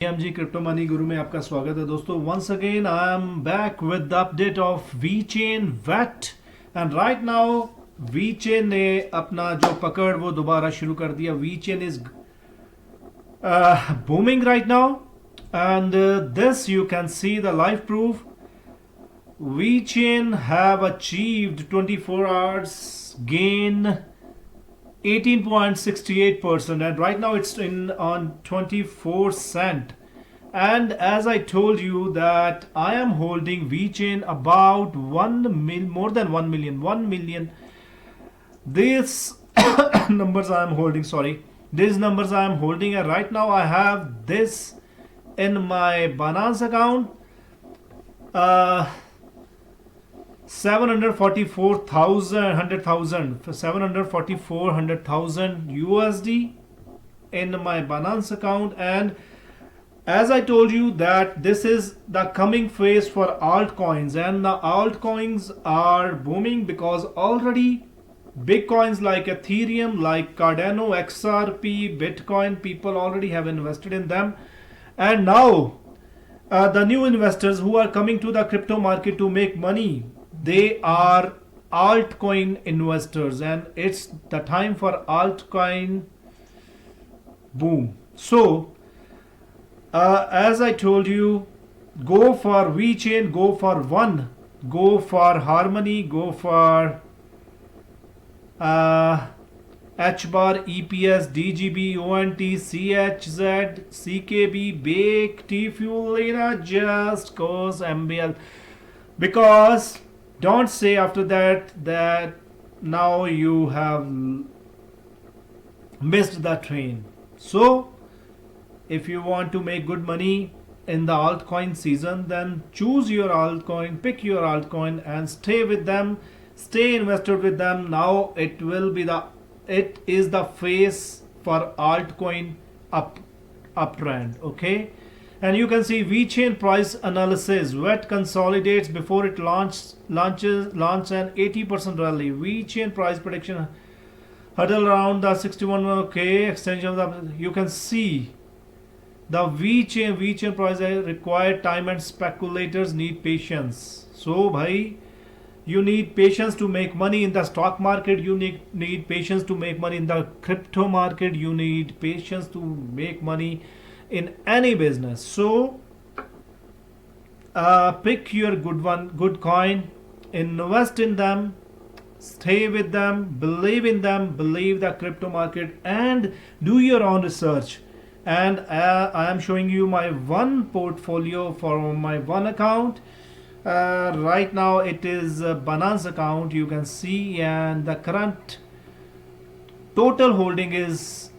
जी crypto money गुरु में आपका स्वागत है दोस्तों. Once again I am back with the update of VeChain VET. And right now VeChain ने अपना जो पकड़ वो दोबारा शुरू कर दिया. VeChain is booming right now, and this you can see the live proof. VeChain have achieved 24 hours gain 18.68%, and right now it's in on 24 cent. And as I told you that I am holding VeChain about more than 1 million. These numbers I am holding, sorry, these numbers I am holding, and right now I have this in my Binance account. 744,100,000 USD in my Binance account. And as I told you that this is the coming phase for altcoins, and the altcoins are booming because already big coins like Ethereum, like Cardano, XRP, Bitcoin, people already have invested in them. And now the new investors who are coming to the crypto market to make money, they are altcoin investors, and it's the time for altcoin boom. So as I told you, go for VeChain, go for One, go for Harmony, go for HBAR, EPS, DGB, ONT, CHZ, CKB, Bake, T-Fuel, just cause MBL. Because don't say after that now you have missed the train. So if you want to make good money in the altcoin season, then choose your altcoin, pick your altcoin and stay with them, stay invested with them. Now it is the phase for altcoin uptrend, okay? And you can see VeChain price analysis. VET consolidates before it launch an 80% rally. VeChain price prediction huddle around the 61. Okay, extension of the. You can see the VeChain price require time, and speculators need patience. So, bhai, you need patience to make money in the stock market. You need patience to make money in the crypto market. You need patience to make money in any business. So pick your good coin, invest in them, stay with them, believe in them, believe the crypto market, and do your own research. And I am showing you my one portfolio for my one account. Right now it is a Binance account, you can see, and the current total holding is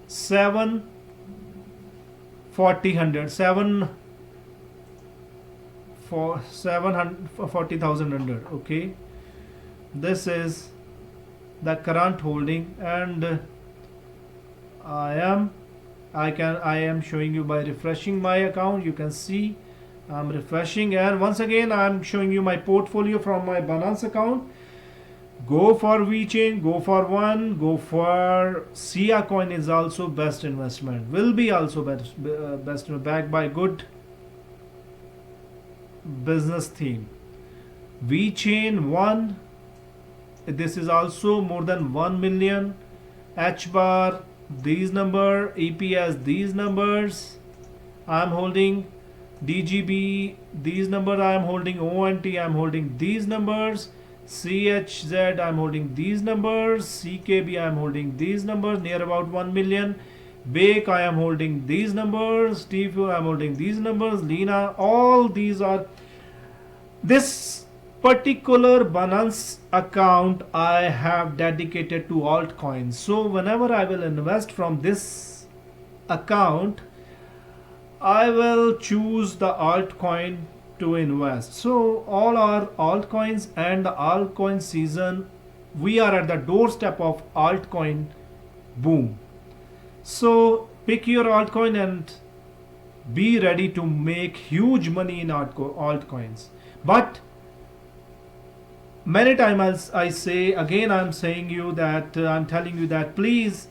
740,000 under. Okay, this is the current holding, and I am showing you by refreshing my account. You can see I'm refreshing, and once again I'm showing you my portfolio from my Binance account. Go for VeChain, go for One, go for Sia coin is also best investment. Will be also best backed by good business theme. VeChain One, this is also more than 1 million. HBAR, these number, EPS, these numbers I am holding. DGB, these numbers I am holding. ONT, I am holding these numbers. CHZ, I am holding these numbers. CKB, I am holding these numbers, near about 1 million. Bake, I am holding these numbers. T-Fuel, I am holding these numbers. Lena, all these are. This particular Binance account I have dedicated to altcoins. So whenever I will invest from this account, I will choose the altcoin to invest. So all our altcoins and the altcoin season, we are at the doorstep of altcoin boom. So pick your altcoin and be ready to make huge money in altcoins. But many times I say, again I'm saying you that I'm telling you that please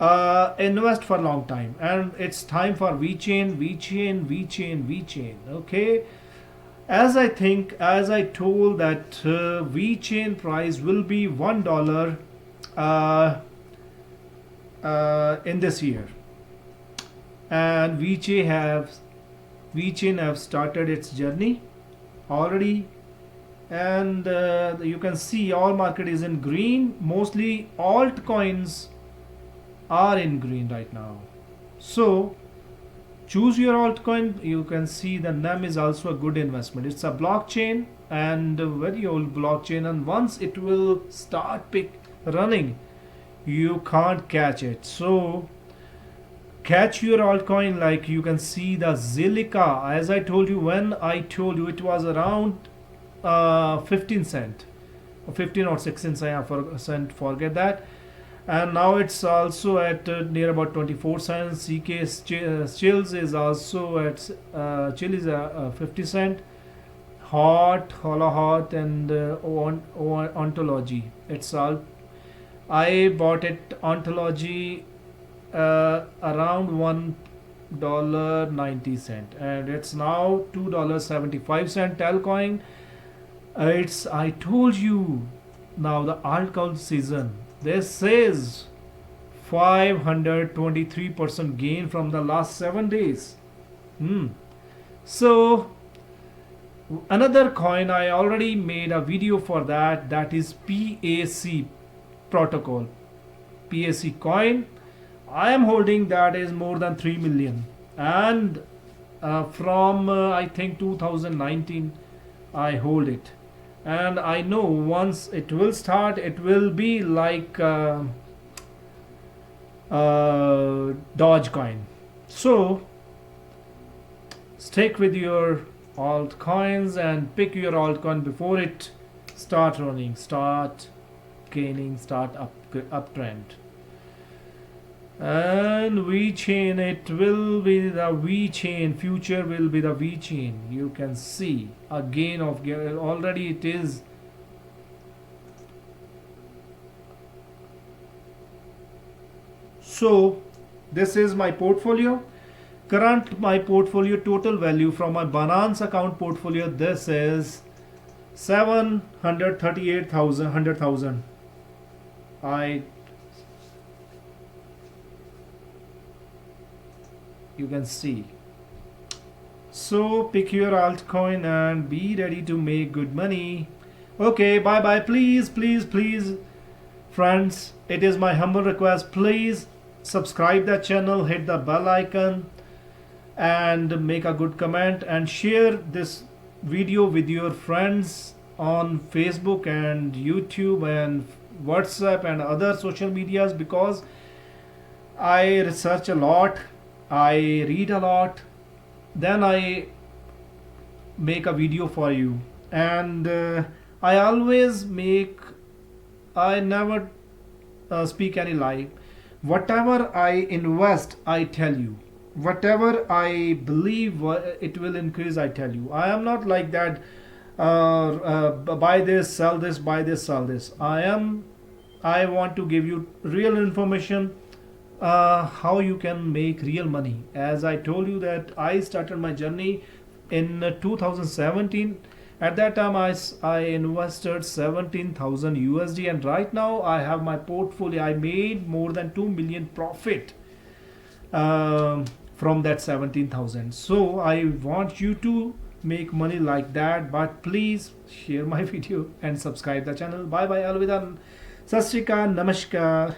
invest for a long time, and it's time for VeChain, VeChain, VeChain, VeChain. Okay, as I told that VeChain price will be $1 uh, in this year, and VeChain have started its journey already, and you can see all market is in green. Mostly altcoins are in green right now. So choose your altcoin. You can see the name is also a good investment. It's a blockchain, and a very old blockchain, and once it will start running, you can't catch it. So catch your altcoin. Like you can see the Zilliqa, as I told you, when I told you it was around 15 cent, or 15 or 16 cent, forget that, and now it's also at near about 24 cents. CK chills is also at chill is 50 cent. Hot, holla hot, and ontology, it's all, I bought it ontology around $1.90, and it's now $2.75. Altcoin, it's, I told you, now the altcoin season. This is 523% gain from the last 7 days. So another coin, I already made a video for that. That is PAC protocol. PAC coin, I am holding that is more than 3 million, and from I think 2019 I hold it, and I know once it will start, it will be like Dogecoin. So stick with your altcoins and pick your altcoin before it start running, start gaining, start uptrend. And VeChain, it will be the VeChain, future will be the VeChain. You can see a gain of, already it is so. This is my portfolio, current my portfolio total value from my Binance account portfolio. This is 738,000, 100,000. You can see. So pick your altcoin and be ready to make good money. Okay, bye bye. Please, please, please, friends, it is my humble request, please subscribe the channel, hit the bell icon, and make a good comment, and share this video with your friends on Facebook and YouTube and WhatsApp and other social medias, because I research a lot, I read a lot, then I make a video for you. And I always make, I never speak any lie. Whatever I invest, I tell you. Whatever I believe it will increase, I tell you. I am not like that, buy this, sell this, buy this, sell this. I want to give you real information, how you can make real money. As I told you that I started my journey in 2017. At that time I invested 17,000 USD, and right now I have my portfolio. I made more than 2 million profit from that 17,000. So I want you to make money like that, but please share my video and subscribe the channel. Bye bye, alvida, sat shri akal, namaskar.